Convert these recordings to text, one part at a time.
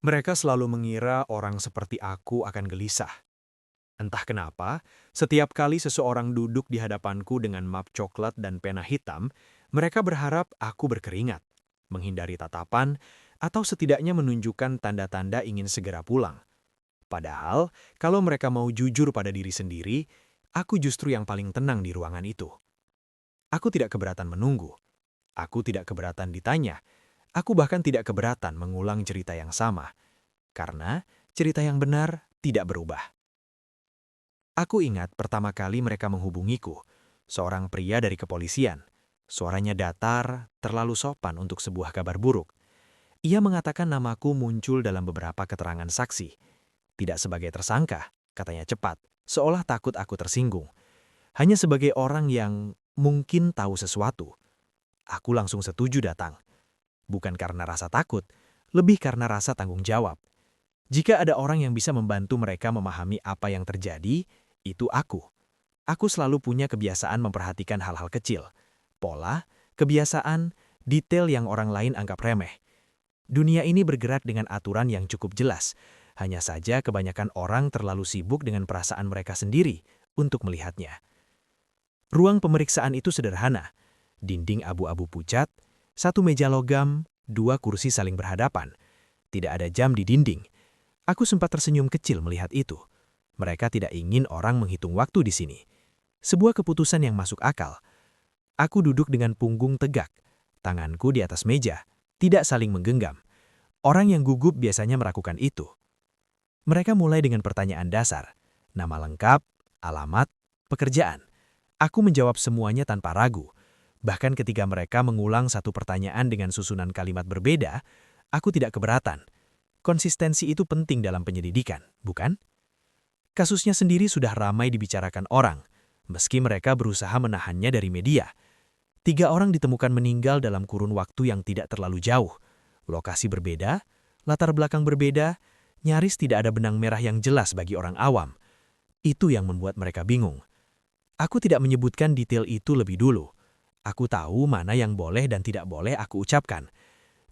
Mereka selalu mengira orang seperti aku akan gelisah. Entah kenapa, setiap kali seseorang duduk di hadapanku dengan map coklat dan pena hitam, mereka berharap aku berkeringat, menghindari tatapan, atau setidaknya menunjukkan tanda-tanda ingin segera pulang. Padahal, kalau mereka mau jujur pada diri sendiri, aku justru yang paling tenang di ruangan itu. Aku tidak keberatan menunggu. Aku tidak keberatan ditanya. Aku bahkan tidak keberatan mengulang cerita yang sama. Karena cerita yang benar tidak berubah. Aku ingat pertama kali mereka menghubungiku, seorang pria dari kepolisian. Suaranya datar, terlalu sopan untuk sebuah kabar buruk. Ia mengatakan namaku muncul dalam beberapa keterangan saksi. Tidak sebagai tersangka, katanya cepat, seolah takut aku tersinggung. Hanya sebagai orang yang mungkin tahu sesuatu. Aku langsung setuju datang. Bukan karena rasa takut, lebih karena rasa tanggung jawab. Jika ada orang yang bisa membantu mereka memahami apa yang terjadi, itu aku. Aku selalu punya kebiasaan memperhatikan hal-hal kecil. Pola, kebiasaan, detail yang orang lain anggap remeh. Dunia ini bergerak dengan aturan yang cukup jelas. Hanya saja kebanyakan orang terlalu sibuk dengan perasaan mereka sendiri untuk melihatnya. Ruang pemeriksaan itu sederhana. Dinding abu-abu pucat, satu meja logam, dua kursi saling berhadapan. Tidak ada jam di dinding. Aku sempat tersenyum kecil melihat itu. Mereka tidak ingin orang menghitung waktu di sini. Sebuah keputusan yang masuk akal. Aku duduk dengan punggung tegak, tanganku di atas meja, tidak saling menggenggam. Orang yang gugup biasanya melakukan itu. Mereka mulai dengan pertanyaan dasar, nama lengkap, alamat, pekerjaan. Aku menjawab semuanya tanpa ragu. Bahkan ketika mereka mengulang satu pertanyaan dengan susunan kalimat berbeda, aku tidak keberatan. Konsistensi itu penting dalam penyelidikan, bukan? Kasusnya sendiri sudah ramai dibicarakan orang, meski mereka berusaha menahannya dari media. 3 orang ditemukan meninggal dalam kurun waktu yang tidak terlalu jauh. Lokasi berbeda, latar belakang berbeda, nyaris tidak ada benang merah yang jelas bagi orang awam. Itu yang membuat mereka bingung. Aku tidak menyebutkan detail itu lebih dulu. Aku tahu mana yang boleh dan tidak boleh aku ucapkan.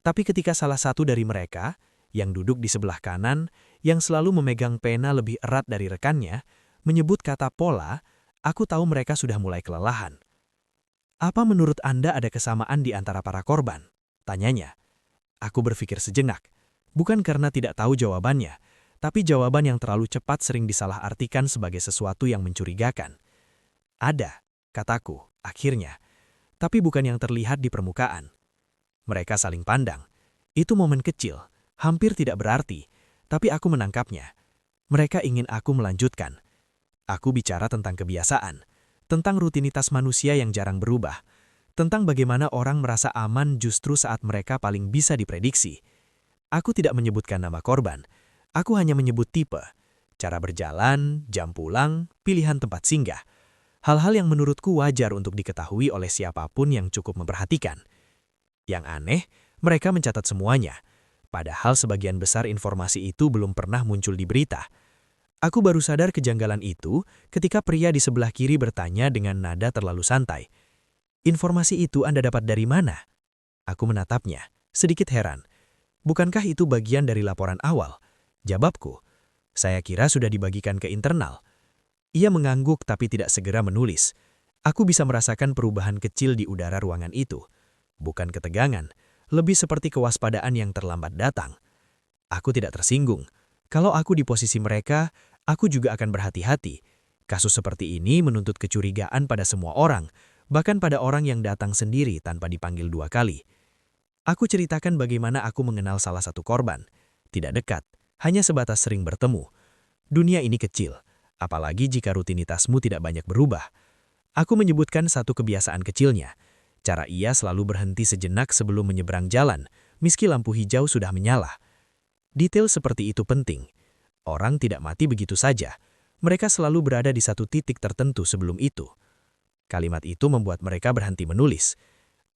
Tapi ketika salah satu dari mereka, yang duduk di sebelah kanan, yang selalu memegang pena lebih erat dari rekannya, menyebut kata pola, aku tahu mereka sudah mulai kelelahan. Apa menurut Anda ada kesamaan di antara para korban? Tanyanya. Aku berpikir sejenak. Bukan karena tidak tahu jawabannya, tapi jawaban yang terlalu cepat sering disalahartikan sebagai sesuatu yang mencurigakan. Ada, kataku, akhirnya. Tapi bukan yang terlihat di permukaan. Mereka saling pandang. Itu momen kecil, hampir tidak berarti, tapi aku menangkapnya. Mereka ingin aku melanjutkan. Aku bicara tentang kebiasaan, tentang rutinitas manusia yang jarang berubah, tentang bagaimana orang merasa aman justru saat mereka paling bisa diprediksi. Aku tidak menyebutkan nama korban, aku hanya menyebut tipe, cara berjalan, jam pulang, pilihan tempat singgah. Hal-hal yang menurutku wajar untuk diketahui oleh siapapun yang cukup memperhatikan. Yang aneh, mereka mencatat semuanya. Padahal sebagian besar informasi itu belum pernah muncul di berita. Aku baru sadar kejanggalan itu ketika pria di sebelah kiri bertanya dengan nada terlalu santai. Informasi itu Anda dapat dari mana? Aku menatapnya, sedikit heran. Bukankah itu bagian dari laporan awal? Jawabku, saya kira sudah dibagikan ke internal. Ia mengangguk tapi tidak segera menulis. Aku bisa merasakan perubahan kecil di udara ruangan itu. Bukan ketegangan, lebih seperti kewaspadaan yang terlambat datang. Aku tidak tersinggung. Kalau aku di posisi mereka, aku juga akan berhati-hati. Kasus seperti ini menuntut kecurigaan pada semua orang, bahkan pada orang yang datang sendiri tanpa dipanggil 2 kali. Aku ceritakan bagaimana aku mengenal salah satu korban. Tidak dekat, hanya sebatas sering bertemu. Dunia ini kecil, apalagi jika rutinitasmu tidak banyak berubah. Aku menyebutkan satu kebiasaan kecilnya. Cara ia selalu berhenti sejenak sebelum menyeberang jalan, meski lampu hijau sudah menyala. Detail seperti itu penting. Orang tidak mati begitu saja. Mereka selalu berada di satu titik tertentu sebelum itu. Kalimat itu membuat mereka berhenti menulis.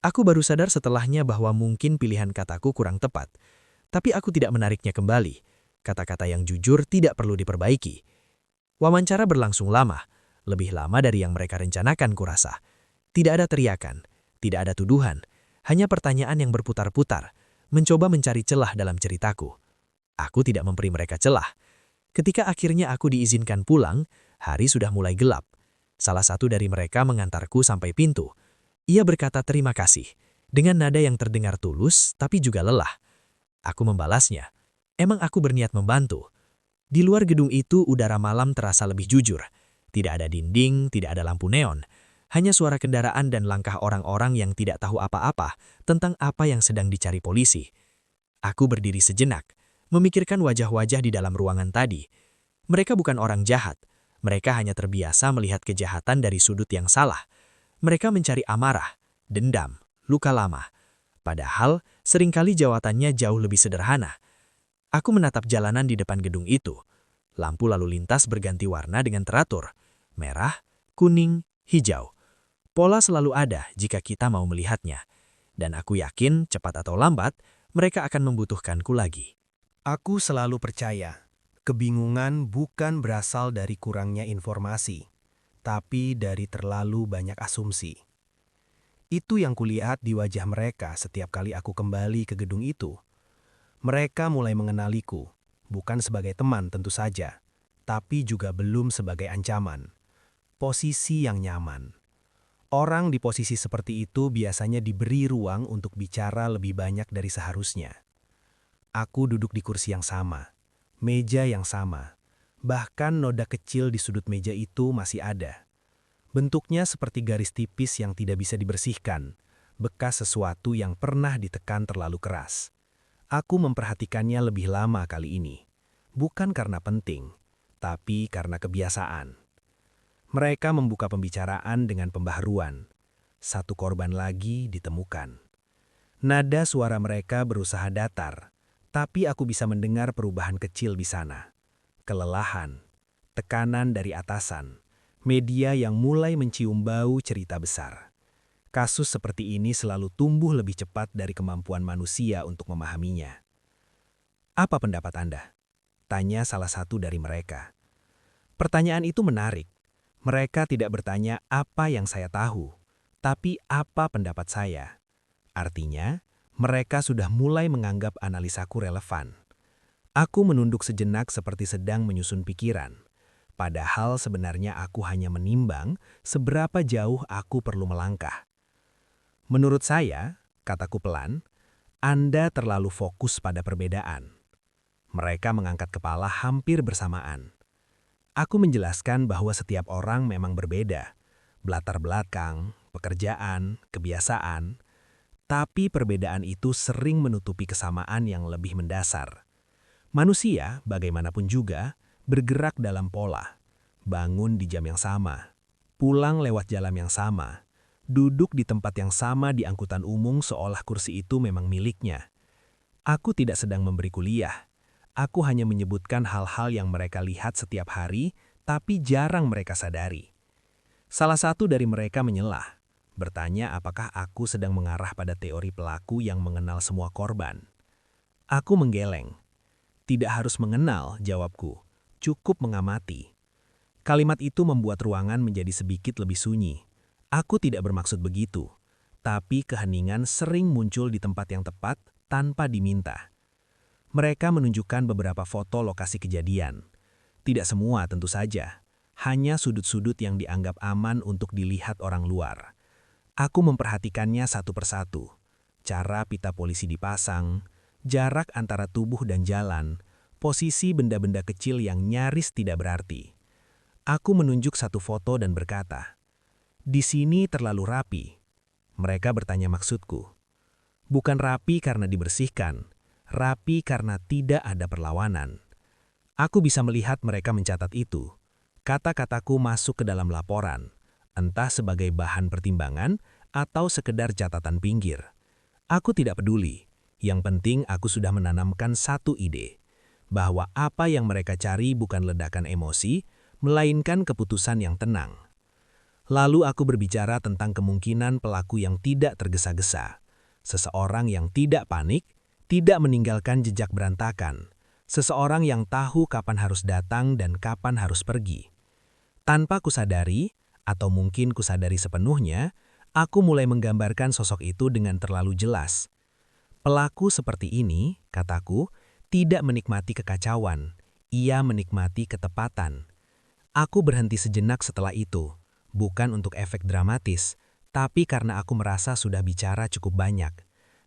Aku baru sadar setelahnya bahwa mungkin pilihan kataku kurang tepat. Tapi aku tidak menariknya kembali. Kata-kata yang jujur tidak perlu diperbaiki. Wawancara berlangsung lama, lebih lama dari yang mereka rencanakan kurasa. Tidak ada teriakan, tidak ada tuduhan, hanya pertanyaan yang berputar-putar, mencoba mencari celah dalam ceritaku. Aku tidak memberi mereka celah. Ketika akhirnya aku diizinkan pulang, hari sudah mulai gelap. Salah satu dari mereka mengantarku sampai pintu. Ia berkata terima kasih, dengan nada yang terdengar tulus tapi juga lelah. Aku membalasnya, emang aku berniat membantu. Di luar gedung itu udara malam terasa lebih jujur. Tidak ada dinding, tidak ada lampu neon. Hanya suara kendaraan dan langkah orang-orang yang tidak tahu apa-apa tentang apa yang sedang dicari polisi. Aku berdiri sejenak, memikirkan wajah-wajah di dalam ruangan tadi. Mereka bukan orang jahat. Mereka hanya terbiasa melihat kejahatan dari sudut yang salah. Mereka mencari amarah, dendam, luka lama. Padahal, seringkali jawabannya jauh lebih sederhana. Aku menatap jalanan di depan gedung itu. Lampu lalu lintas berganti warna dengan teratur. Merah, kuning, hijau. Pola selalu ada jika kita mau melihatnya. Dan aku yakin, cepat atau lambat, mereka akan membutuhkanku lagi. Aku selalu percaya, kebingungan bukan berasal dari kurangnya informasi, tapi dari terlalu banyak asumsi. Itu yang kulihat di wajah mereka setiap kali aku kembali ke gedung itu. Mereka mulai mengenaliku, bukan sebagai teman tentu saja, tapi juga belum sebagai ancaman. Posisi yang nyaman. Orang di posisi seperti itu biasanya diberi ruang untuk bicara lebih banyak dari seharusnya. Aku duduk di kursi yang sama, meja yang sama, bahkan noda kecil di sudut meja itu masih ada. Bentuknya seperti garis tipis yang tidak bisa dibersihkan, bekas sesuatu yang pernah ditekan terlalu keras. Aku memperhatikannya lebih lama kali ini, bukan karena penting, tapi karena kebiasaan. Mereka membuka pembicaraan dengan pembaharuan. Satu korban lagi ditemukan. Nada suara mereka berusaha datar, tapi aku bisa mendengar perubahan kecil di sana. Kelelahan, tekanan dari atasan, media yang mulai mencium bau cerita besar. Kasus seperti ini selalu tumbuh lebih cepat dari kemampuan manusia untuk memahaminya. Apa pendapat Anda? Tanya salah satu dari mereka. Pertanyaan itu menarik. Mereka tidak bertanya apa yang saya tahu, tapi apa pendapat saya. Artinya, mereka sudah mulai menganggap analisaku relevan. Aku menunduk sejenak seperti sedang menyusun pikiran. Padahal sebenarnya aku hanya menimbang seberapa jauh aku perlu melangkah. Menurut saya, kataku pelan, Anda terlalu fokus pada perbedaan. Mereka mengangkat kepala hampir bersamaan. Aku menjelaskan bahwa setiap orang memang berbeda. Latar belakang, pekerjaan, kebiasaan. Tapi perbedaan itu sering menutupi kesamaan yang lebih mendasar. Manusia, bagaimanapun juga, bergerak dalam pola. Bangun di jam yang sama. Pulang lewat jalan yang sama. Duduk di tempat yang sama di angkutan umum seolah kursi itu memang miliknya. Aku tidak sedang memberi kuliah. Aku hanya menyebutkan hal-hal yang mereka lihat setiap hari, tapi jarang mereka sadari. Salah satu dari mereka menyelah, bertanya apakah aku sedang mengarah pada teori pelaku yang mengenal semua korban. Aku menggeleng. Tidak harus mengenal, jawabku. Cukup mengamati. Kalimat itu membuat ruangan menjadi sedikit lebih sunyi. Aku tidak bermaksud begitu, tapi keheningan sering muncul di tempat yang tepat tanpa diminta. Mereka menunjukkan beberapa foto lokasi kejadian. Tidak semua tentu saja, hanya sudut-sudut yang dianggap aman untuk dilihat orang luar. Aku memperhatikannya satu persatu. Cara pita polisi dipasang, jarak antara tubuh dan jalan, posisi benda-benda kecil yang nyaris tidak berarti. Aku menunjuk satu foto dan berkata, "Di sini terlalu rapi." Mereka bertanya maksudku. Bukan rapi karena dibersihkan, rapi karena tidak ada perlawanan. Aku bisa melihat mereka mencatat itu. Kata-kataku masuk ke dalam laporan, entah sebagai bahan pertimbangan atau sekedar catatan pinggir. Aku tidak peduli. Yang penting aku sudah menanamkan satu ide, bahwa apa yang mereka cari bukan ledakan emosi, melainkan keputusan yang tenang. Lalu aku berbicara tentang kemungkinan pelaku yang tidak tergesa-gesa, seseorang yang tidak panik, tidak meninggalkan jejak berantakan, seseorang yang tahu kapan harus datang dan kapan harus pergi. Tanpa kusadari, atau mungkin kusadari sepenuhnya, aku mulai menggambarkan sosok itu dengan terlalu jelas. Pelaku seperti ini, kataku, tidak menikmati kekacauan, ia menikmati ketepatan. Aku berhenti sejenak setelah itu, bukan untuk efek dramatis, tapi karena aku merasa sudah bicara cukup banyak.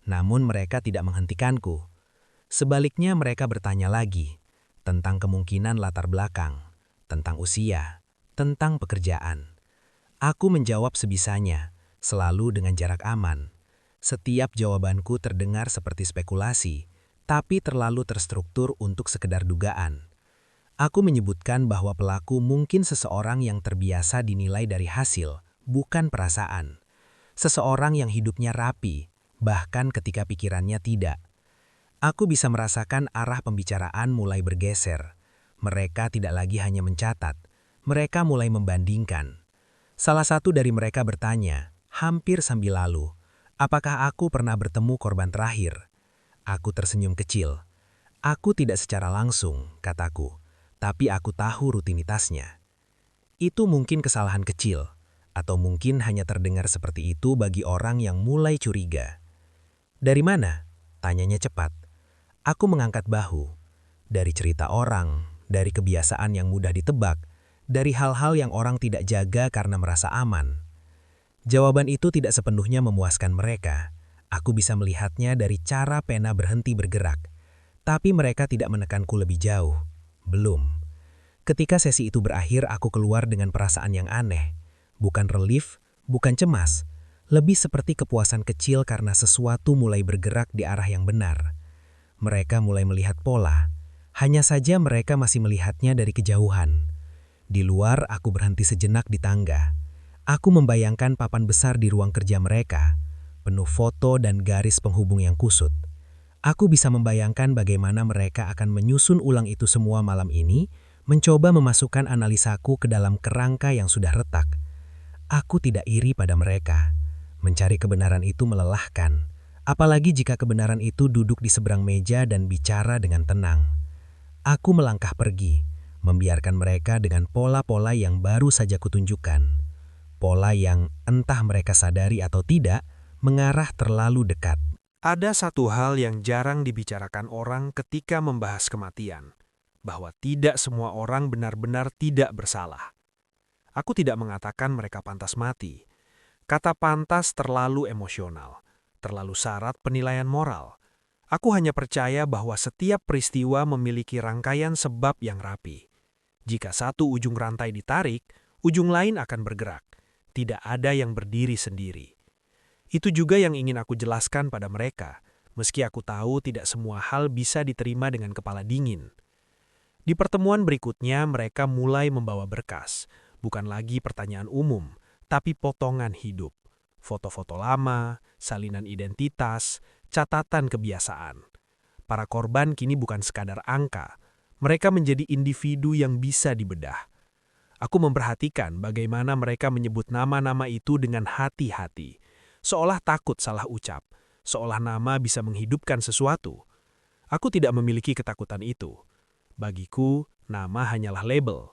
Namun mereka tidak menghentikanku. Sebaliknya mereka bertanya lagi, tentang kemungkinan latar belakang, tentang usia, tentang pekerjaan. Aku menjawab sebisanya, selalu dengan jarak aman. Setiap jawabanku terdengar seperti spekulasi, tapi terlalu terstruktur untuk sekedar dugaan. Aku menyebutkan bahwa pelaku mungkin seseorang yang terbiasa dinilai dari hasil, bukan perasaan. Seseorang yang hidupnya rapi, bahkan ketika pikirannya tidak. Aku bisa merasakan arah pembicaraan mulai bergeser. Mereka tidak lagi hanya mencatat, mereka mulai membandingkan. Salah satu dari mereka bertanya, hampir sambil lalu, apakah aku pernah bertemu korban terakhir? Aku tersenyum kecil. Aku tidak secara langsung, kataku. Tapi aku tahu rutinitasnya. Itu mungkin kesalahan kecil, atau mungkin hanya terdengar seperti itu bagi orang yang mulai curiga. Dari mana? Tanyanya cepat. Aku mengangkat bahu. Dari cerita orang, dari kebiasaan yang mudah ditebak, dari hal-hal yang orang tidak jaga karena merasa aman. Jawaban itu tidak sepenuhnya memuaskan mereka. Aku bisa melihatnya dari cara pena berhenti bergerak. Tapi mereka tidak menekanku lebih jauh. Belum. Ketika sesi itu berakhir, aku keluar dengan perasaan yang aneh. Bukan relief, bukan cemas. Lebih seperti kepuasan kecil karena sesuatu mulai bergerak di arah yang benar. Mereka mulai melihat pola. Hanya saja mereka masih melihatnya dari kejauhan. Di luar, aku berhenti sejenak di tangga. Aku membayangkan papan besar di ruang kerja mereka, penuh foto dan garis penghubung yang kusut. Aku bisa membayangkan bagaimana mereka akan menyusun ulang itu semua malam ini, mencoba memasukkan analisaku ke dalam kerangka yang sudah retak. Aku tidak iri pada mereka. Mencari kebenaran itu melelahkan, apalagi jika kebenaran itu duduk di seberang meja dan bicara dengan tenang. Aku melangkah pergi, membiarkan mereka dengan pola-pola yang baru saja kutunjukkan. Pola yang, entah mereka sadari atau tidak, mengarah terlalu dekat. Ada satu hal yang jarang dibicarakan orang ketika membahas kematian, bahwa tidak semua orang benar-benar tidak bersalah. Aku tidak mengatakan mereka pantas mati. Kata pantas terlalu emosional, terlalu syarat penilaian moral. Aku hanya percaya bahwa setiap peristiwa memiliki rangkaian sebab yang rapi. Jika satu ujung rantai ditarik, ujung lain akan bergerak. Tidak ada yang berdiri sendiri. Itu juga yang ingin aku jelaskan pada mereka, meski aku tahu tidak semua hal bisa diterima dengan kepala dingin. Di pertemuan berikutnya, mereka mulai membawa berkas, bukan lagi pertanyaan umum, tapi potongan hidup. Foto-foto lama, salinan identitas, catatan kebiasaan. Para korban kini bukan sekadar angka, mereka menjadi individu yang bisa dibedah. Aku memperhatikan bagaimana mereka menyebut nama-nama itu dengan hati-hati. Seolah takut salah ucap, seolah nama bisa menghidupkan sesuatu. Aku tidak memiliki ketakutan itu. Bagiku, nama hanyalah label.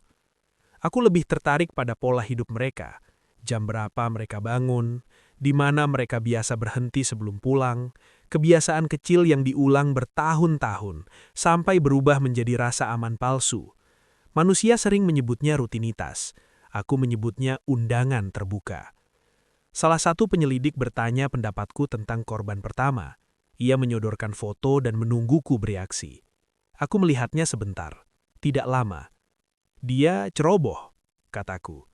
Aku lebih tertarik pada pola hidup mereka. Jam berapa mereka bangun, di mana mereka biasa berhenti sebelum pulang, kebiasaan kecil yang diulang bertahun-tahun, sampai berubah menjadi rasa aman palsu. Manusia sering menyebutnya rutinitas. Aku menyebutnya undangan terbuka. Salah satu penyelidik bertanya pendapatku tentang korban pertama. Ia menyodorkan foto dan menungguku bereaksi. Aku melihatnya sebentar, tidak lama. Dia ceroboh, kataku.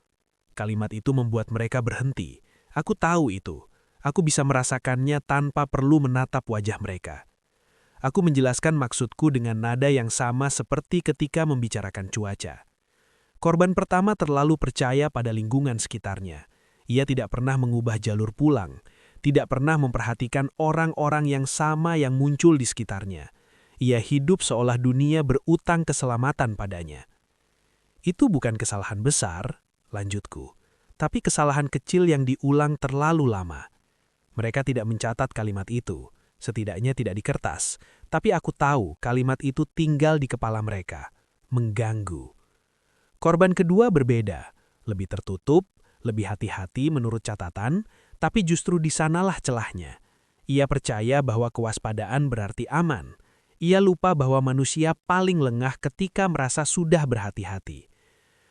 Kalimat itu membuat mereka berhenti. Aku tahu itu. Aku bisa merasakannya tanpa perlu menatap wajah mereka. Aku menjelaskan maksudku dengan nada yang sama seperti ketika membicarakan cuaca. Korban pertama terlalu percaya pada lingkungan sekitarnya. Ia tidak pernah mengubah jalur pulang, tidak pernah memperhatikan orang-orang yang sama yang muncul di sekitarnya. Ia hidup seolah dunia berutang keselamatan padanya. Itu bukan kesalahan besar, lanjutku, tapi kesalahan kecil yang diulang terlalu lama. Mereka tidak mencatat kalimat itu, setidaknya tidak di kertas, tapi aku tahu kalimat itu tinggal di kepala mereka, mengganggu. Korban kedua berbeda, lebih tertutup, lebih hati-hati menurut catatan, tapi justru di sanalah celahnya. Ia percaya bahwa kewaspadaan berarti aman. Ia lupa bahwa manusia paling lengah ketika merasa sudah berhati-hati.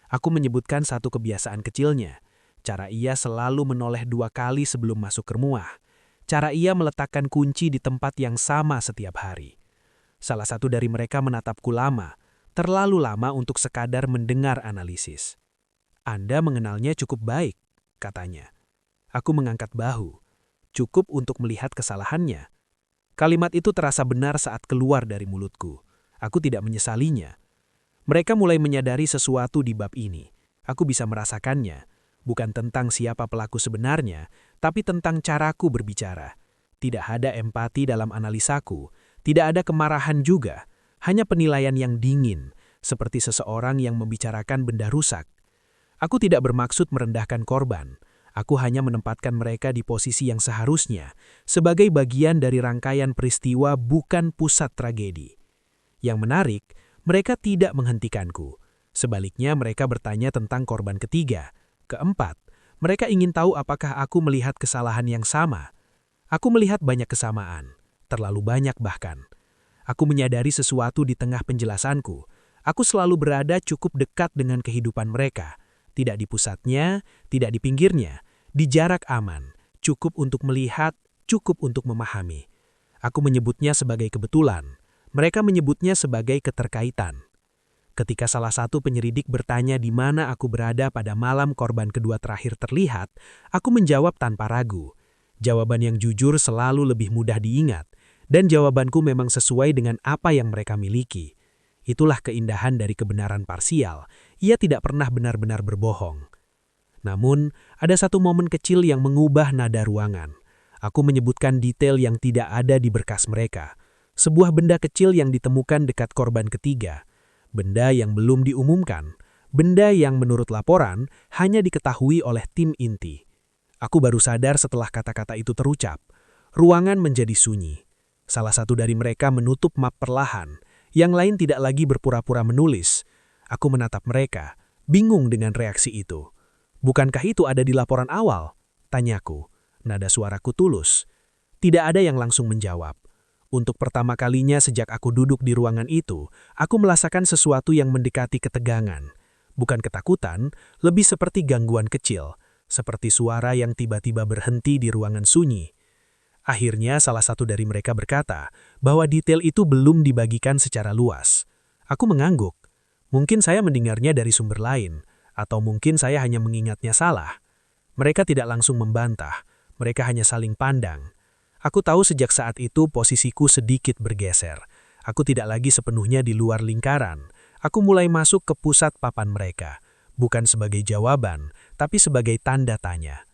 Aku menyebutkan satu kebiasaan kecilnya. Cara ia selalu menoleh 2 kali sebelum masuk ke rumah. Cara ia meletakkan kunci di tempat yang sama setiap hari. Salah satu dari mereka menatapku lama, terlalu lama untuk sekadar mendengar analisis. "Anda mengenalnya cukup baik," katanya. Aku mengangkat bahu. "Cukup untuk melihat kesalahannya." Kalimat itu terasa benar saat keluar dari mulutku. Aku tidak menyesalinya. Mereka mulai menyadari sesuatu di bab ini. Aku bisa merasakannya. Bukan tentang siapa pelaku sebenarnya, tapi tentang caraku berbicara. Tidak ada empati dalam analisaku. Tidak ada kemarahan juga. Hanya penilaian yang dingin, seperti seseorang yang membicarakan benda rusak. Aku tidak bermaksud merendahkan korban. Aku hanya menempatkan mereka di posisi yang seharusnya, sebagai bagian dari rangkaian peristiwa, bukan pusat tragedi. Yang menarik, mereka tidak menghentikanku. Sebaliknya, mereka bertanya tentang korban ketiga. Keempat, mereka ingin tahu apakah aku melihat kesalahan yang sama. Aku melihat banyak kesamaan, terlalu banyak bahkan. Aku menyadari sesuatu di tengah penjelasanku. Aku selalu berada cukup dekat dengan kehidupan mereka. Tidak di pusatnya, tidak di pinggirnya, di jarak aman, cukup untuk melihat, cukup untuk memahami. Aku menyebutnya sebagai kebetulan. Mereka menyebutnya sebagai keterkaitan. Ketika salah satu penyelidik bertanya di mana aku berada pada malam korban kedua terakhir terlihat, aku menjawab tanpa ragu. Jawaban yang jujur selalu lebih mudah diingat, dan jawabanku memang sesuai dengan apa yang mereka miliki. Itulah keindahan dari kebenaran parsial. Ia tidak pernah benar-benar berbohong. Namun, ada satu momen kecil yang mengubah nada ruangan. Aku menyebutkan detail yang tidak ada di berkas mereka. Sebuah benda kecil yang ditemukan dekat korban ketiga. Benda yang belum diumumkan. Benda yang menurut laporan hanya diketahui oleh tim inti. Aku baru sadar setelah kata-kata itu terucap. Ruangan menjadi sunyi. Salah satu dari mereka menutup map perlahan. Yang lain tidak lagi berpura-pura menulis. Aku menatap mereka, bingung dengan reaksi itu. "Bukankah itu ada di laporan awal?" tanyaku. Nada suaraku tulus. Tidak ada yang langsung menjawab. Untuk pertama kalinya sejak aku duduk di ruangan itu, aku merasakan sesuatu yang mendekati ketegangan. Bukan ketakutan, lebih seperti gangguan kecil, seperti suara yang tiba-tiba berhenti di ruangan sunyi. Akhirnya salah satu dari mereka berkata bahwa detail itu belum dibagikan secara luas. Aku mengangguk. Mungkin saya mendengarnya dari sumber lain, atau mungkin saya hanya mengingatnya salah. Mereka tidak langsung membantah, mereka hanya saling pandang. Aku tahu sejak saat itu posisiku sedikit bergeser. Aku tidak lagi sepenuhnya di luar lingkaran. Aku mulai masuk ke pusat papan mereka, bukan sebagai jawaban, tapi sebagai tanda tanya.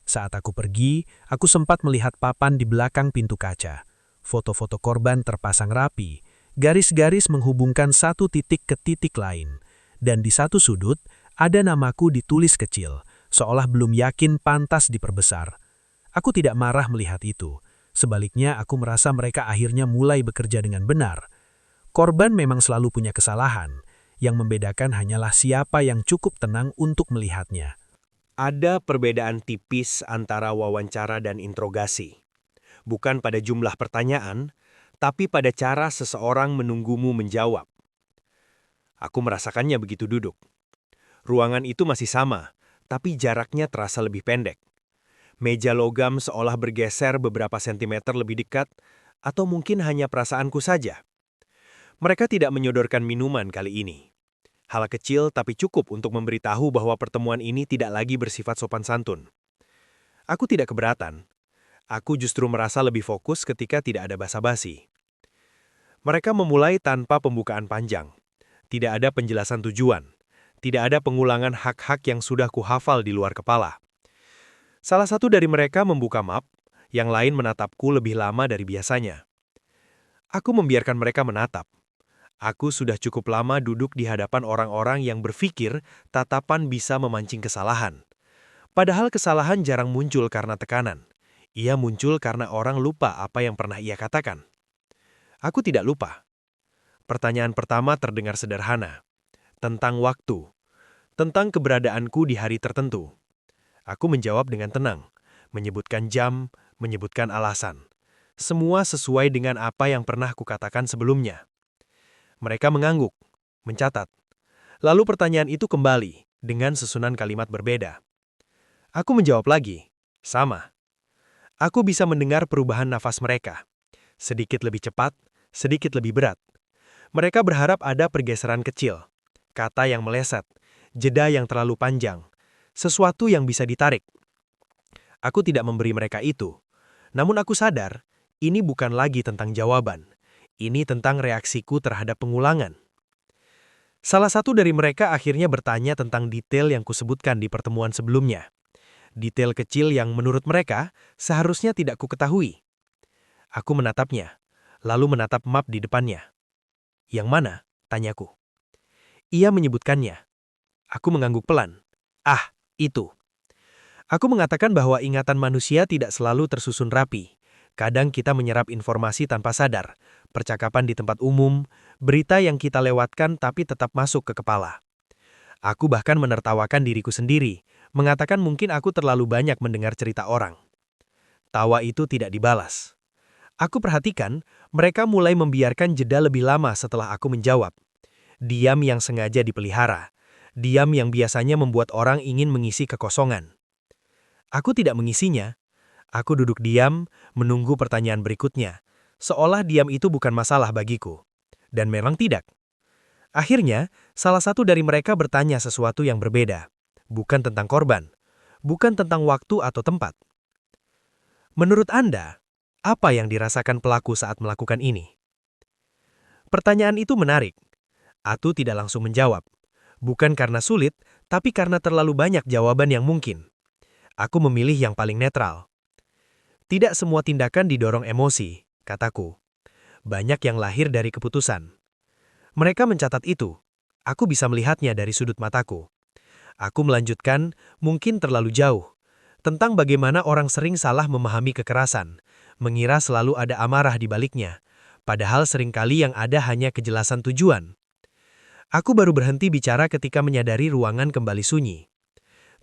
Saat aku pergi, aku sempat melihat papan di belakang pintu kaca. Foto-foto korban terpasang rapi, garis-garis menghubungkan satu titik ke titik lain. Dan di satu sudut, ada namaku ditulis kecil, seolah belum yakin pantas diperbesar. Aku tidak marah melihat itu. Sebaliknya, aku merasa mereka akhirnya mulai bekerja dengan benar. Korban memang selalu punya kesalahan. Yang membedakan hanyalah siapa yang cukup tenang untuk melihatnya. Ada perbedaan tipis antara wawancara dan interogasi. Bukan pada jumlah pertanyaan, tapi pada cara seseorang menunggumu menjawab. Aku merasakannya begitu duduk. Ruangan itu masih sama, tapi jaraknya terasa lebih pendek. Meja logam seolah bergeser beberapa sentimeter lebih dekat, atau mungkin hanya perasaanku saja. Mereka tidak menyodorkan minuman kali ini. Hal kecil tapi cukup untuk memberitahu bahwa pertemuan ini tidak lagi bersifat sopan santun. Aku tidak keberatan. Aku justru merasa lebih fokus ketika tidak ada basa-basi. Mereka memulai tanpa pembukaan panjang. Tidak ada penjelasan tujuan. Tidak ada pengulangan hak-hak yang sudah kuhafal di luar kepala. Salah satu dari mereka membuka map, yang lain menatapku lebih lama dari biasanya. Aku membiarkan mereka menatap. Aku sudah cukup lama duduk di hadapan orang-orang yang berpikir tatapan bisa memancing kesalahan. Padahal kesalahan jarang muncul karena tekanan. Ia muncul karena orang lupa apa yang pernah ia katakan. Aku tidak lupa. Pertanyaan pertama terdengar sederhana. Tentang waktu. Tentang keberadaanku di hari tertentu. Aku menjawab dengan tenang, menyebutkan jam, menyebutkan alasan. Semua sesuai dengan apa yang pernah kukatakan sebelumnya. Mereka mengangguk, mencatat. Lalu pertanyaan itu kembali dengan susunan kalimat berbeda. Aku menjawab lagi, sama. Aku bisa mendengar perubahan nafas mereka. Sedikit lebih cepat, sedikit lebih berat. Mereka berharap ada pergeseran kecil, kata yang meleset, jeda yang terlalu panjang, sesuatu yang bisa ditarik. Aku tidak memberi mereka itu. Namun aku sadar, ini bukan lagi tentang jawaban. Ini tentang reaksiku terhadap pengulangan. Salah satu dari mereka akhirnya bertanya tentang detail yang kusebutkan di pertemuan sebelumnya. Detail kecil yang menurut mereka seharusnya tidak kuketahui. Aku menatapnya, lalu menatap map di depannya. Yang mana? Tanyaku. Ia menyebutkannya. Aku mengangguk pelan. Ah, itu. Aku mengatakan bahwa ingatan manusia tidak selalu tersusun rapi. Kadang kita menyerap informasi tanpa sadar, percakapan di tempat umum, berita yang kita lewatkan tapi tetap masuk ke kepala. Aku bahkan menertawakan diriku sendiri, mengatakan mungkin aku terlalu banyak mendengar cerita orang. Tawa itu tidak dibalas. Aku perhatikan, mereka mulai membiarkan jeda lebih lama setelah aku menjawab. Diam yang sengaja dipelihara. Diam yang biasanya membuat orang ingin mengisi kekosongan. Aku tidak mengisinya. Aku duduk diam, menunggu pertanyaan berikutnya. Seolah diam itu bukan masalah bagiku. Dan memang tidak. Akhirnya, salah satu dari mereka bertanya sesuatu yang berbeda. Bukan tentang korban. Bukan tentang waktu atau tempat. Menurut Anda, apa yang dirasakan pelaku saat melakukan ini? Pertanyaan itu menarik. Atu tidak langsung menjawab. Bukan karena sulit, tapi karena terlalu banyak jawaban yang mungkin. Aku memilih yang paling netral. Tidak semua tindakan didorong emosi, kataku. Banyak yang lahir dari keputusan. Mereka mencatat itu. Aku bisa melihatnya dari sudut mataku. Aku melanjutkan, mungkin terlalu jauh, tentang bagaimana orang sering salah memahami kekerasan, mengira selalu ada amarah di baliknya, padahal seringkali yang ada hanya kejelasan tujuan. Aku baru berhenti bicara ketika menyadari ruangan kembali sunyi.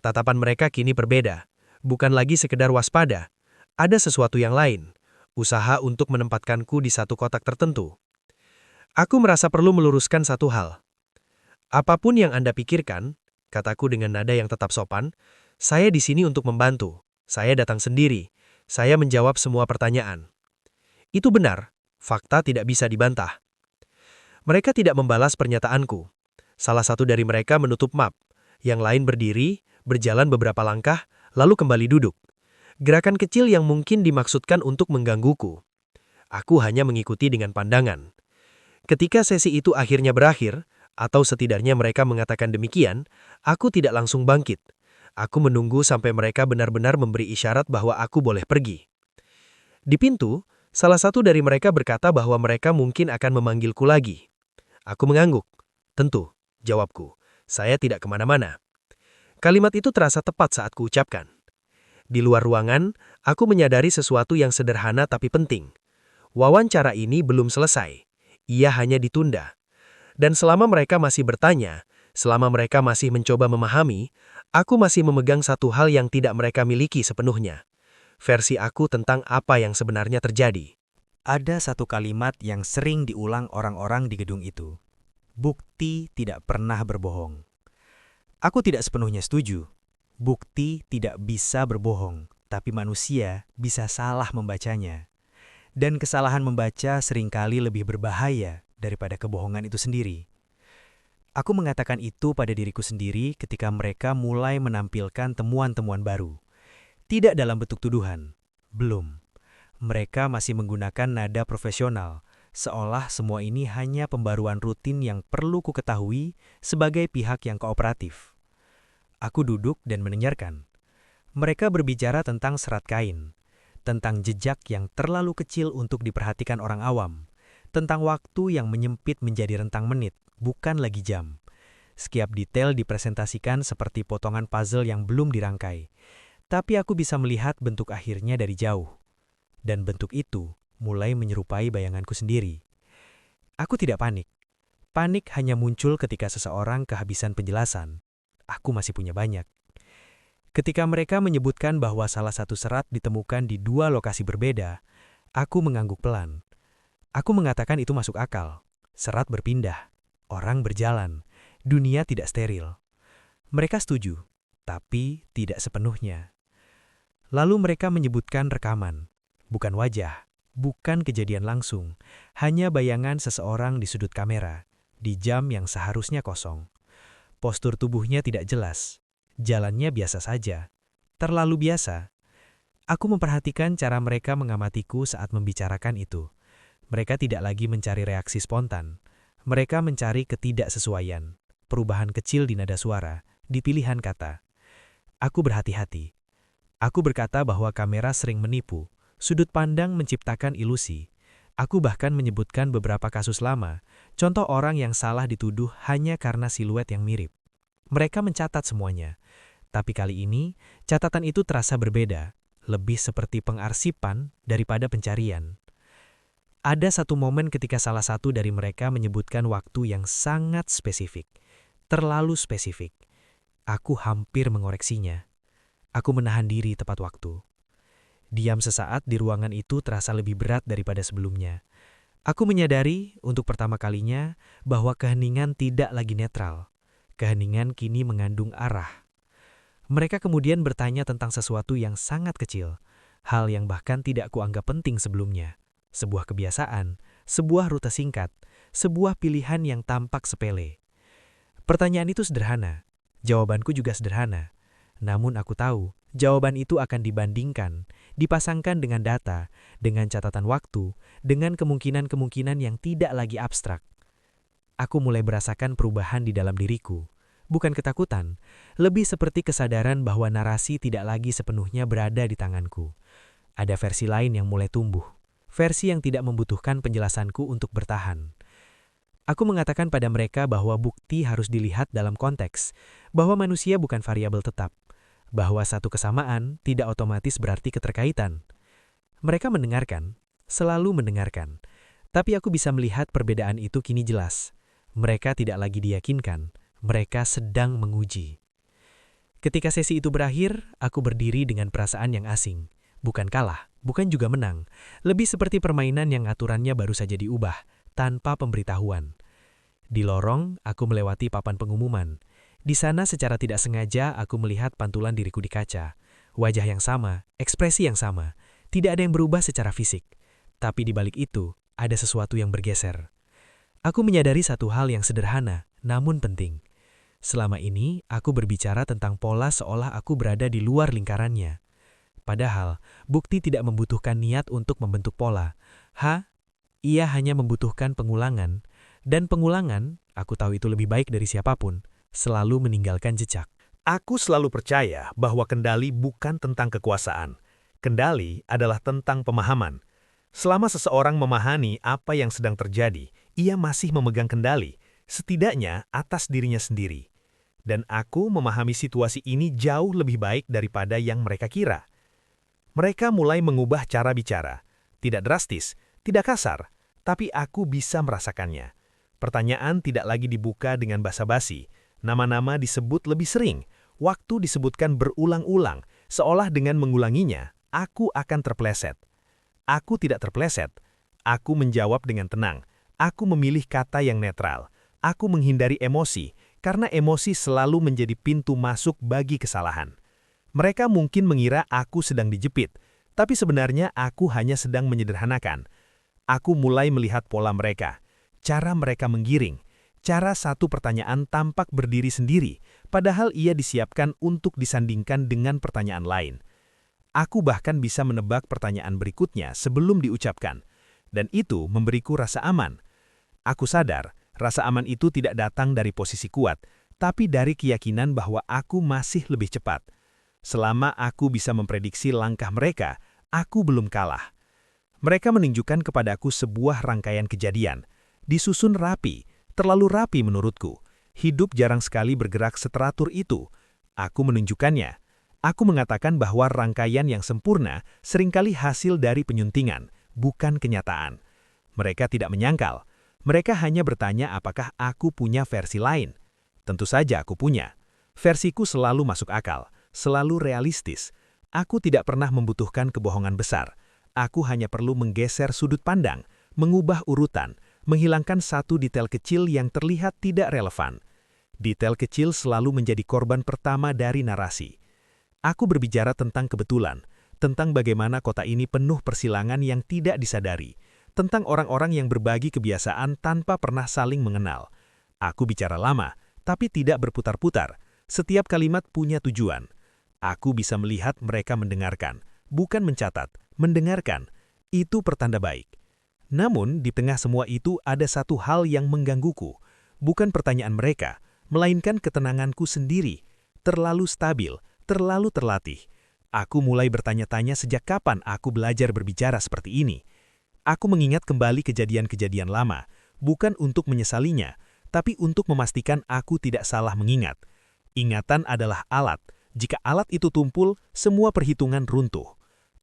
Tatapan mereka kini berbeda, bukan lagi sekedar waspada. Ada sesuatu yang lain, usaha untuk menempatkanku di satu kotak tertentu. Aku merasa perlu meluruskan satu hal. Apapun yang Anda pikirkan, kataku dengan nada yang tetap sopan, saya di sini untuk membantu. Saya datang sendiri. Saya menjawab semua pertanyaan. Itu benar, fakta tidak bisa dibantah. Mereka tidak membalas pernyataanku. Salah satu dari mereka menutup map. Yang lain berdiri, berjalan beberapa langkah, lalu kembali duduk. Gerakan kecil yang mungkin dimaksudkan untuk menggangguku. Aku hanya mengikuti dengan pandangan. Ketika sesi itu akhirnya berakhir, atau setidaknya mereka mengatakan demikian, aku tidak langsung bangkit. Aku menunggu sampai mereka benar-benar memberi isyarat bahwa aku boleh pergi. Di pintu, salah satu dari mereka berkata bahwa mereka mungkin akan memanggilku lagi. Aku mengangguk. Tentu, jawabku. Saya tidak kemana-mana. Kalimat itu terasa tepat saat kuucapkan. Di luar ruangan, aku menyadari sesuatu yang sederhana tapi penting. Wawancara ini belum selesai. Ia hanya ditunda. Dan selama mereka masih bertanya, selama mereka masih mencoba memahami, aku masih memegang satu hal yang tidak mereka miliki sepenuhnya. Versi aku tentang apa yang sebenarnya terjadi. Ada satu kalimat yang sering diulang orang-orang di gedung itu. Bukti tidak pernah berbohong. Aku tidak sepenuhnya setuju. Bukti tidak bisa berbohong, tapi manusia bisa salah membacanya. Dan kesalahan membaca seringkali lebih berbahaya daripada kebohongan itu sendiri. Aku mengatakan itu pada diriku sendiri ketika mereka mulai menampilkan temuan-temuan baru. Tidak dalam bentuk tuduhan. Belum. Mereka masih menggunakan nada profesional, seolah semua ini hanya pembaruan rutin yang perlu ku ketahui sebagai pihak yang kooperatif. Aku duduk dan mendengarkan. Mereka berbicara tentang serat kain, tentang jejak yang terlalu kecil untuk diperhatikan orang awam, tentang waktu yang menyempit menjadi rentang menit, bukan lagi jam. Setiap detail dipresentasikan seperti potongan puzzle yang belum dirangkai, tapi aku bisa melihat bentuk akhirnya dari jauh. Dan bentuk itu mulai menyerupai bayanganku sendiri. Aku tidak panik. Panik hanya muncul ketika seseorang kehabisan penjelasan. Aku masih punya banyak. Ketika mereka menyebutkan bahwa salah satu serat ditemukan di dua lokasi berbeda, Aku mengangguk pelan. Aku mengatakan itu masuk akal. Serat berpindah. Orang berjalan. Dunia tidak steril. Mereka setuju, tapi tidak sepenuhnya. Lalu mereka menyebutkan rekaman. Bukan wajah, bukan kejadian langsung. Hanya bayangan seseorang di sudut kamera, di jam yang seharusnya kosong. Postur tubuhnya tidak jelas. Jalannya biasa saja. Terlalu biasa. Aku memperhatikan cara mereka mengamatiku saat membicarakan itu. Mereka tidak lagi mencari reaksi spontan. Mereka mencari ketidaksesuaian, perubahan kecil di nada suara, di pilihan kata. Aku berhati-hati. Aku berkata bahwa kamera sering menipu, sudut pandang menciptakan ilusi. Aku bahkan menyebutkan beberapa kasus lama, contoh orang yang salah dituduh hanya karena siluet yang mirip. Mereka mencatat semuanya. Tapi kali ini, catatan itu terasa berbeda. Lebih seperti pengarsipan daripada pencarian. Ada satu momen ketika salah satu dari mereka menyebutkan waktu yang sangat spesifik. Terlalu spesifik. Aku hampir mengoreksinya. Aku menahan diri tepat waktu. Diam sesaat di ruangan itu terasa lebih berat daripada sebelumnya. Aku menyadari untuk pertama kalinya bahwa keheningan tidak lagi netral. Keheningan kini mengandung arah. Mereka kemudian bertanya tentang sesuatu yang sangat kecil, hal yang bahkan tidak kuanggap penting sebelumnya. Sebuah kebiasaan, sebuah rute singkat, sebuah pilihan yang tampak sepele. Pertanyaan itu sederhana, jawabanku juga sederhana. Namun aku tahu, jawaban itu akan dibandingkan, dipasangkan dengan data, dengan catatan waktu, dengan kemungkinan-kemungkinan yang tidak lagi abstrak. Aku mulai merasakan perubahan di dalam diriku. Bukan ketakutan, lebih seperti kesadaran bahwa narasi tidak lagi sepenuhnya berada di tanganku. Ada versi lain yang mulai tumbuh, versi yang tidak membutuhkan penjelasanku untuk bertahan. Aku mengatakan pada mereka bahwa bukti harus dilihat dalam konteks, bahwa manusia bukan variabel tetap, bahwa satu kesamaan tidak otomatis berarti keterkaitan. Mereka mendengarkan, selalu mendengarkan, tapi aku bisa melihat perbedaan itu kini jelas. Mereka tidak lagi diyakinkan. Mereka sedang menguji. Ketika sesi itu berakhir, aku berdiri dengan perasaan yang asing. Bukan kalah, bukan juga menang. Lebih seperti permainan yang aturannya baru saja diubah, tanpa pemberitahuan. Di lorong, aku melewati papan pengumuman. Di sana secara tidak sengaja aku melihat pantulan diriku di kaca. Wajah yang sama, ekspresi yang sama. Tidak ada yang berubah secara fisik. Tapi di balik itu, ada sesuatu yang bergeser. Aku menyadari satu hal yang sederhana, namun penting. Selama ini, aku berbicara tentang pola seolah aku berada di luar lingkarannya. Padahal, bukti tidak membutuhkan niat untuk membentuk pola. Ia hanya membutuhkan pengulangan. Dan pengulangan, aku tahu itu lebih baik dari siapapun, selalu meninggalkan jejak. Aku selalu percaya bahwa kendali bukan tentang kekuasaan. Kendali adalah tentang pemahaman. Selama seseorang memahami apa yang sedang terjadi, ia masih memegang kendali, setidaknya atas dirinya sendiri. Dan aku memahami situasi ini jauh lebih baik daripada yang mereka kira. Mereka mulai mengubah cara bicara. Tidak drastis, tidak kasar, tapi aku bisa merasakannya. Pertanyaan tidak lagi dibuka dengan basa-basi. Nama-nama disebut lebih sering. Waktu disebutkan berulang-ulang, seolah dengan mengulanginya, aku akan terpleset. Aku tidak terpleset. Aku menjawab dengan tenang. Aku memilih kata yang netral. Aku menghindari emosi, karena emosi selalu menjadi pintu masuk bagi kesalahan. Mereka mungkin mengira aku sedang dijepit, tapi sebenarnya aku hanya sedang menyederhanakan. Aku mulai melihat pola mereka, cara mereka menggiring, cara satu pertanyaan tampak berdiri sendiri, padahal ia disiapkan untuk disandingkan dengan pertanyaan lain. Aku bahkan bisa menebak pertanyaan berikutnya sebelum diucapkan, dan itu memberiku rasa aman. Aku sadar, rasa aman itu tidak datang dari posisi kuat, tapi dari keyakinan bahwa aku masih lebih cepat. Selama aku bisa memprediksi langkah mereka, aku belum kalah. Mereka menunjukkan kepadaku sebuah rangkaian kejadian, disusun rapi, terlalu rapi menurutku. Hidup jarang sekali bergerak seteratur itu. Aku menunjukkannya. Aku mengatakan bahwa rangkaian yang sempurna seringkali hasil dari penyuntingan, bukan kenyataan. Mereka tidak menyangkal. Mereka hanya bertanya apakah aku punya versi lain. Tentu saja aku punya. Versiku selalu masuk akal, selalu realistis. Aku tidak pernah membutuhkan kebohongan besar. aku hanya perlu menggeser sudut pandang, mengubah urutan, menghilangkan satu detail kecil yang terlihat tidak relevan. Detail kecil selalu menjadi korban pertama dari narasi. Aku berbicara tentang kebetulan, tentang bagaimana kota ini penuh persilangan yang tidak disadari, tentang orang-orang yang berbagi kebiasaan tanpa pernah saling mengenal. Aku bicara lama, tapi tidak berputar-putar. Setiap kalimat punya tujuan. Aku bisa melihat mereka mendengarkan, bukan mencatat, mendengarkan. Itu pertanda baik. Namun, di tengah semua itu ada satu hal yang menggangguku. Bukan pertanyaan mereka, melainkan ketenanganku sendiri. Terlalu stabil, terlalu terlatih. Aku mulai bertanya-tanya sejak kapan aku belajar berbicara seperti ini. Aku mengingat kembali kejadian-kejadian lama, bukan untuk menyesalinya, tapi untuk memastikan aku tidak salah mengingat. Ingatan adalah alat. Jika alat itu tumpul, semua perhitungan runtuh.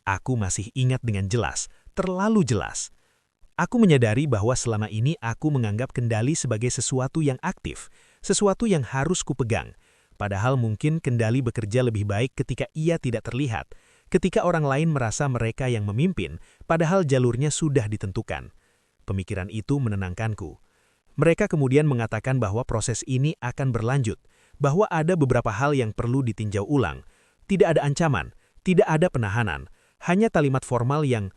Aku masih ingat dengan jelas, terlalu jelas. Aku menyadari bahwa selama ini aku menganggap kendali sebagai sesuatu yang aktif, sesuatu yang harus kupegang. Padahal mungkin kendali bekerja lebih baik ketika ia tidak terlihat, ketika orang lain merasa mereka yang memimpin, padahal jalurnya sudah ditentukan. Pemikiran itu menenangkanku. Mereka kemudian mengatakan bahwa proses ini akan berlanjut, bahwa ada beberapa hal yang perlu ditinjau ulang. Tidak ada ancaman, tidak ada penahanan, hanya kalimat formal yang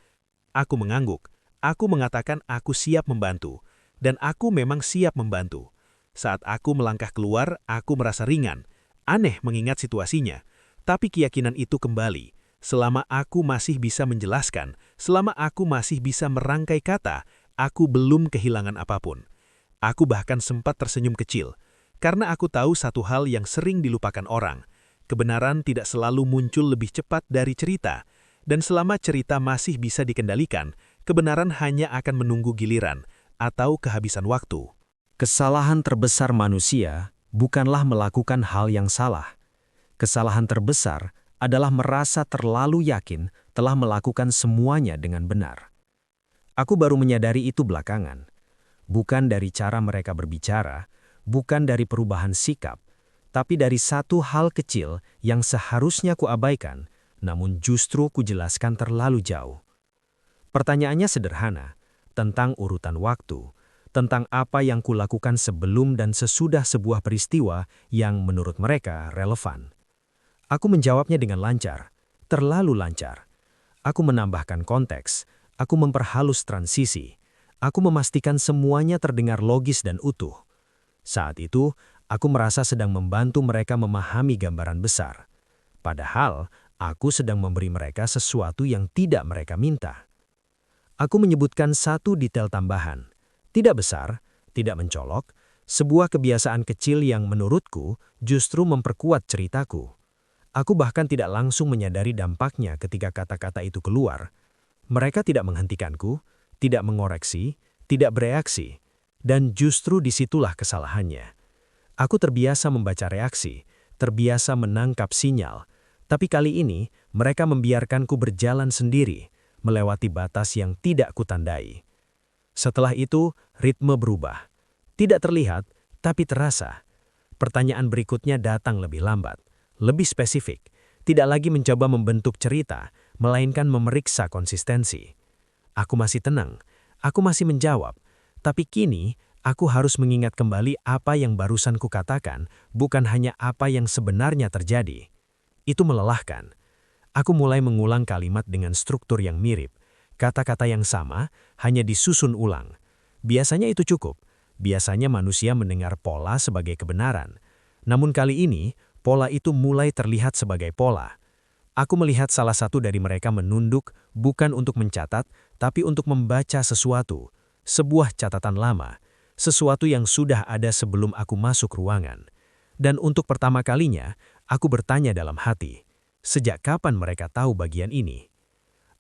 aku mengangguk. Aku mengatakan aku siap membantu, dan aku memang siap membantu. Saat aku melangkah keluar, aku merasa ringan. Aneh mengingat situasinya, tapi keyakinan itu kembali. Selama aku masih bisa menjelaskan, selama aku masih bisa merangkai kata, aku belum kehilangan apapun. Aku bahkan sempat tersenyum kecil, karena aku tahu satu hal yang sering dilupakan orang. Kebenaran tidak selalu muncul lebih cepat dari cerita, dan selama cerita masih bisa dikendalikan, kebenaran hanya akan menunggu giliran atau kehabisan waktu. Kesalahan terbesar manusia bukanlah melakukan hal yang salah. Kesalahan terbesar adalah merasa terlalu yakin telah melakukan semuanya dengan benar. Aku baru menyadari itu belakangan. Bukan dari cara mereka berbicara, bukan dari perubahan sikap, tapi dari satu hal kecil yang seharusnya kuabaikan, namun justru kujelaskan terlalu jauh. Pertanyaannya sederhana, tentang urutan waktu, tentang apa yang kulakukan sebelum dan sesudah sebuah peristiwa yang menurut mereka relevan. Aku menjawabnya dengan lancar, terlalu lancar. Aku menambahkan konteks, aku memperhalus transisi, aku memastikan semuanya terdengar logis dan utuh. Saat itu, aku merasa sedang membantu mereka memahami gambaran besar. Padahal, aku sedang memberi mereka sesuatu yang tidak mereka minta. Aku menyebutkan satu detail tambahan. Tidak besar, tidak mencolok, sebuah kebiasaan kecil yang menurutku justru memperkuat ceritaku. Aku bahkan tidak langsung menyadari dampaknya ketika kata-kata itu keluar. Mereka tidak menghentikanku, tidak mengoreksi, tidak bereaksi, dan justru disitulah kesalahannya. Aku terbiasa membaca reaksi, terbiasa menangkap sinyal, tapi kali ini mereka membiarkanku berjalan sendiri, melewati batas yang tidak kutandai. Setelah itu, ritme berubah. Tidak terlihat, tapi terasa. Pertanyaan berikutnya datang lebih lambat, lebih spesifik, tidak lagi mencoba membentuk cerita, melainkan memeriksa konsistensi. Aku masih tenang, aku masih menjawab, tapi kini aku harus mengingat kembali apa yang barusan kukatakan, bukan hanya apa yang sebenarnya terjadi. Itu melelahkan. Aku mulai mengulang kalimat dengan struktur yang mirip, kata-kata yang sama, hanya disusun ulang. Biasanya itu cukup. Biasanya manusia mendengar pola sebagai kebenaran. Namun kali ini, pola itu mulai terlihat sebagai pola. Aku melihat salah satu dari mereka menunduk bukan untuk mencatat, tapi untuk membaca sesuatu. Sebuah catatan lama. Sesuatu yang sudah ada sebelum aku masuk ruangan. Dan untuk pertama kalinya, aku bertanya dalam hati, sejak kapan mereka tahu bagian ini?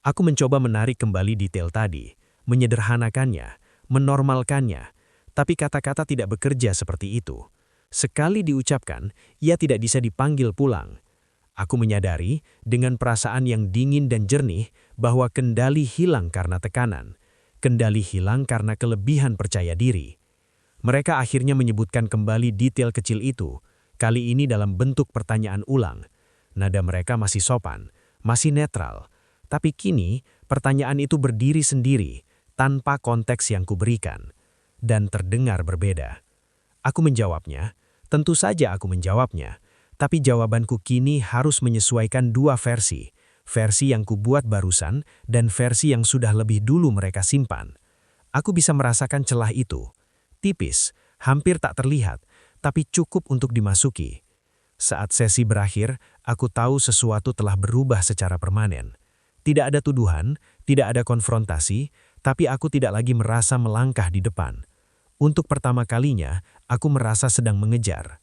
Aku mencoba menarik kembali detail tadi, menyederhanakannya, menormalkannya, tapi kata-kata tidak bekerja seperti itu. Sekali diucapkan, ia tidak bisa dipanggil pulang. Aku menyadari, dengan perasaan yang dingin dan jernih, bahwa kendali hilang karena tekanan. Kendali hilang karena kelebihan percaya diri. Mereka akhirnya menyebutkan kembali detail kecil itu, kali ini dalam bentuk pertanyaan ulang. Nada mereka masih sopan, masih netral, tapi kini Pertanyaan itu berdiri sendiri, tanpa konteks yang kuberikan, dan terdengar berbeda. Aku menjawabnya, tentu saja aku menjawabnya, tapi jawabanku kini harus menyesuaikan dua versi yang kubuat barusan dan versi yang sudah lebih dulu mereka simpan. Aku bisa merasakan celah itu. Tipis, hampir tak terlihat, tapi cukup untuk dimasuki. Saat sesi berakhir, aku tahu sesuatu telah berubah secara permanen. Tidak ada tuduhan, tidak ada konfrontasi, tapi aku tidak lagi merasa melangkah di depan. Untuk pertama kalinya, aku merasa sedang mengejar.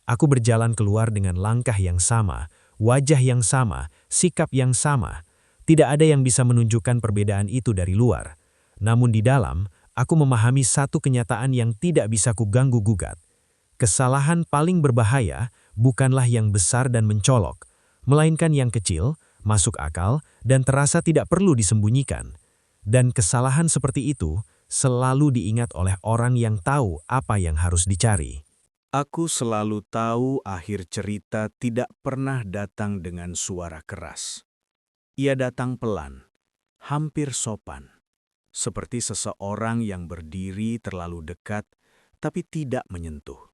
Aku berjalan keluar dengan langkah yang sama, wajah yang sama, sikap yang sama. Tidak ada yang bisa menunjukkan perbedaan itu dari luar. Namun di dalam, aku memahami satu kenyataan yang tidak bisa kuganggu-gugat. Kesalahan paling berbahaya bukanlah yang besar dan mencolok, melainkan yang kecil, masuk akal, dan terasa tidak perlu disembunyikan. Dan kesalahan seperti itu selalu diingat oleh orang yang tahu apa yang harus dicari. Aku selalu tahu akhir cerita tidak pernah datang dengan suara keras. Ia datang pelan, hampir sopan, seperti seseorang yang berdiri terlalu dekat tapi tidak menyentuh.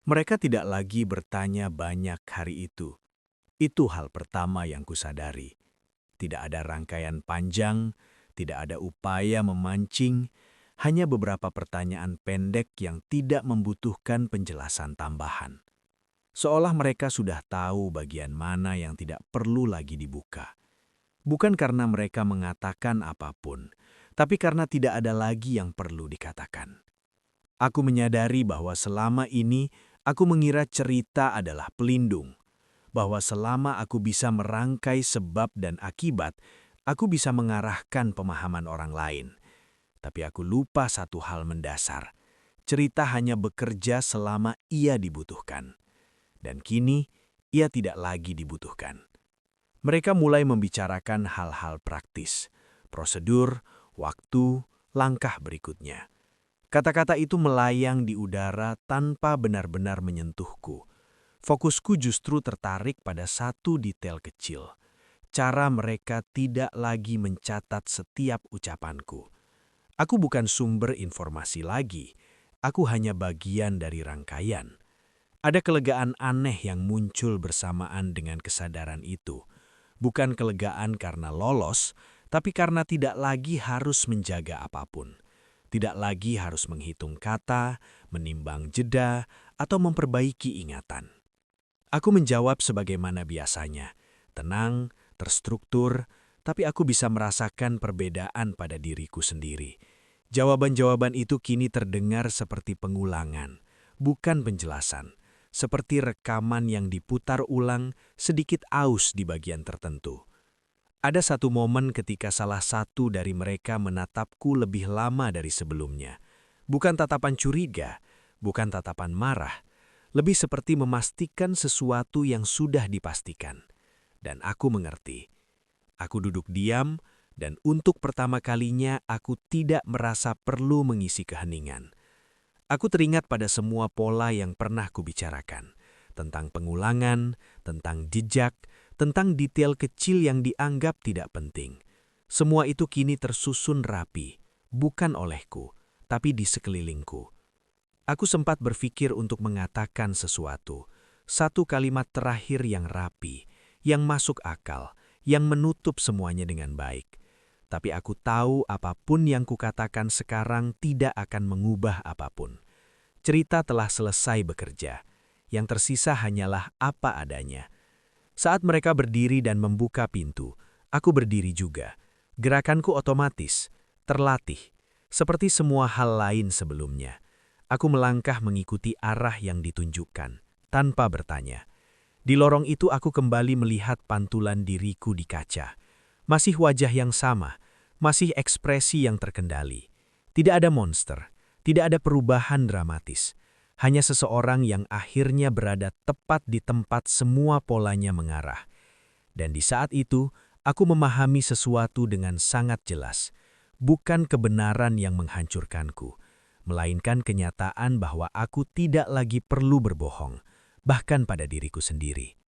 Mereka tidak lagi bertanya banyak hari itu. Itu hal pertama yang kusadari. Tidak ada rangkaian panjang, tidak ada upaya memancing, hanya beberapa pertanyaan pendek yang tidak membutuhkan penjelasan tambahan. Seolah mereka sudah tahu bagian mana yang tidak perlu lagi dibuka. Bukan karena mereka mengatakan apapun, tapi karena tidak ada lagi yang perlu dikatakan. Aku menyadari bahwa selama ini aku mengira cerita adalah pelindung, bahwa selama aku bisa merangkai sebab dan akibat, aku bisa mengarahkan pemahaman orang lain. Tapi aku lupa satu hal mendasar. Cerita hanya bekerja selama ia dibutuhkan. Dan kini, ia tidak lagi dibutuhkan. Mereka mulai membicarakan hal-hal praktis, prosedur, waktu, langkah berikutnya. Kata-kata itu melayang di udara tanpa benar-benar menyentuhku. Fokusku justru tertarik pada satu detail kecil. Cara mereka tidak lagi mencatat setiap ucapanku. Aku bukan sumber informasi lagi, aku hanya bagian dari rangkaian. Ada kelegaan aneh yang muncul bersamaan dengan kesadaran itu. Bukan kelegaan karena lolos, tapi karena tidak lagi harus menjaga apapun. Tidak lagi harus menghitung kata, menimbang jeda, atau memperbaiki ingatan. Aku menjawab sebagaimana biasanya, tenang, terstruktur, tapi aku bisa merasakan perbedaan pada diriku sendiri. Jawaban-jawaban itu kini terdengar seperti pengulangan, bukan penjelasan, seperti rekaman yang diputar ulang sedikit aus di bagian tertentu. Ada satu momen ketika salah satu dari mereka menatapku lebih lama dari sebelumnya. Bukan tatapan curiga, bukan tatapan marah, lebih seperti memastikan sesuatu yang sudah dipastikan. Dan aku mengerti. Aku duduk diam, dan untuk pertama kalinya aku tidak merasa perlu mengisi keheningan. Aku teringat pada semua pola yang pernah kubicarakan, tentang pengulangan, tentang jejak, tentang detail kecil yang dianggap tidak penting. Semua itu kini tersusun rapi, bukan olehku, tapi di sekelilingku. Aku sempat berpikir untuk mengatakan sesuatu, satu kalimat terakhir yang rapi, yang masuk akal, yang menutup semuanya dengan baik. Tapi aku tahu apapun yang kukatakan sekarang tidak akan mengubah apapun. Cerita telah selesai bekerja. Yang tersisa hanyalah apa adanya. Saat mereka berdiri dan membuka pintu, aku berdiri juga. Gerakanku otomatis, terlatih, seperti semua hal lain sebelumnya. Aku melangkah mengikuti arah yang ditunjukkan, tanpa bertanya. Di lorong itu aku kembali melihat pantulan diriku di kaca. Masih wajah yang sama, masih ekspresi yang terkendali. Tidak ada monster, tidak ada perubahan dramatis. Hanya seseorang yang akhirnya berada tepat di tempat semua polanya mengarah. Dan di saat itu, aku memahami sesuatu dengan sangat jelas. Bukan kebenaran yang menghancurkanku, melainkan kenyataan bahwa aku tidak lagi perlu berbohong, bahkan pada diriku sendiri.